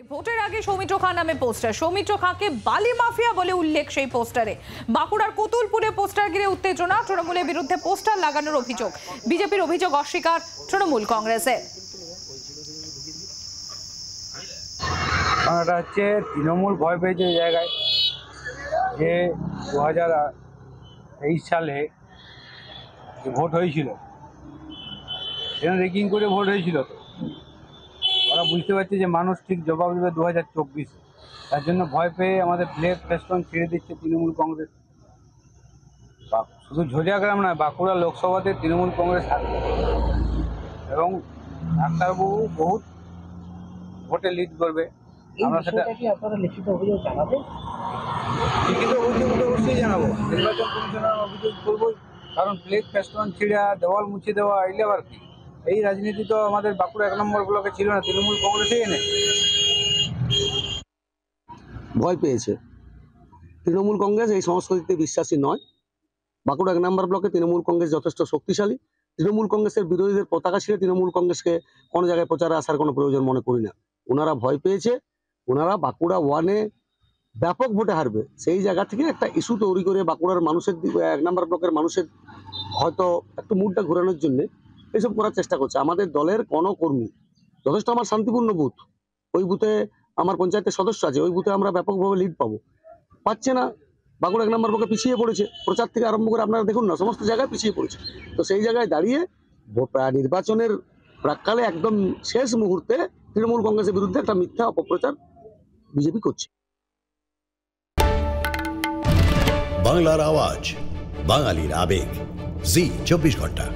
ভোটের আগে সৌমিত্র খাঁ নামে পোস্টার, সৌমিত্র খাঁকে বালি মাফিয়া বলে উল্লেখ সেই পোস্টারে। বাঁকুড়ার কুতুলপুরে পোস্টার ঘিরে উত্তেজনা, তৃণমূলের বিরুদ্ধে পোস্টার লাগানোর অভিযোগ। বিজেপির অভিযোগ অস্বীকার তৃণমূল কংগ্রেসের। এটা হচ্ছে তৃণমূল ভয় পেয়েছে এই জায়গায় যে 2023 সালে ভোট হয়েছিল, সেখানে রেকিং করে ভোট হয়েছিল। ওরা বুঝতে পারছে যে মানুষ ঠিক জবাব দেবে 2024। তার জন্য ভয় পেয়ে আমাদের ফ্ল্যাগ ফেস্টন ছেড়ে দিচ্ছে তৃণমূল কংগ্রেস। শুধু ঝোঝাগ্রাম নয়, বাঁকুড়া লোকসভাতে তৃণমূল কংগ্রেস হারবে এবং ডাক্তারবাবু বহুত ভোটে লিড করবে। আমরা সেটা লিখিত অভিযোগ অবশ্যই জানাবো, নির্বাচন কমিশনের অভিযোগ করবো। কারণ ফ্ল্যাগ ফেস্টন ছিঁড়া, দেওয়াল মুছে দেওয়া, এলে আবার কি? এই রাজনীতি তো আমাদের বাঁকুড়া 1 নম্বর ব্লকে ছিল না, তৃণমূল কংগ্রেসই এনে ভয় পেয়েছে। তৃণমূল কংগ্রেস এই সংস্কৃতিতে বিশ্বাসী নয়। বাঁকুড়া 1 নম্বর ব্লকে তৃণমূল কংগ্রেস যথেষ্ট শক্তিশালী। তৃণমূল কংগ্রেসের বিরোধীদের পতাকা ছিঁড়ে তৃণমূল কংগ্রেসকে কোনো জায়গায় প্রচারে আসার কোনো প্রয়োজন মনে করি না। ওনারা ভয় পেয়েছে, ওনারা বাঁকুড়া 1-এ ব্যাপক ভোটে হারবে সেই জায়গা থেকে একটা ইস্যু তৈরি করে বাঁকুড়ার মানুষের 1 নম্বর ব্লকের মানুষের হয়তো একটু মুডটা ঘোরানোর জন্য এইসব করার চেষ্টা করছে। আমাদের দলের কোনো কর্মী, যথেষ্ট আমার শান্তিপূর্ণ বুথ, ওই বুথে আমার পঞ্চায়েতের সদস্য আছে, ওই বুথে আমরা ব্যাপকভাবে লিড পাচ্ছে না। বাঁকুড়া 1 নম্বর ব্লকে পিছিয়ে পড়েছে, প্রচার থেকে আরম্ভ করে আপনারা দেখুন না, সমস্ত জায়গায় পিছিয়ে পড়েছে। তো সেই জায়গায় দাঁড়িয়ে নির্বাচনের প্রাককালে একদম শেষ মুহূর্তে তৃণমূল কংগ্রেসের বিরুদ্ধে একটা মিথ্যা অপপ্রচার বিজেপি করছে। বাংলার আওয়াজ, বাঙালির আবেগ, জি 24 ঘন্টা।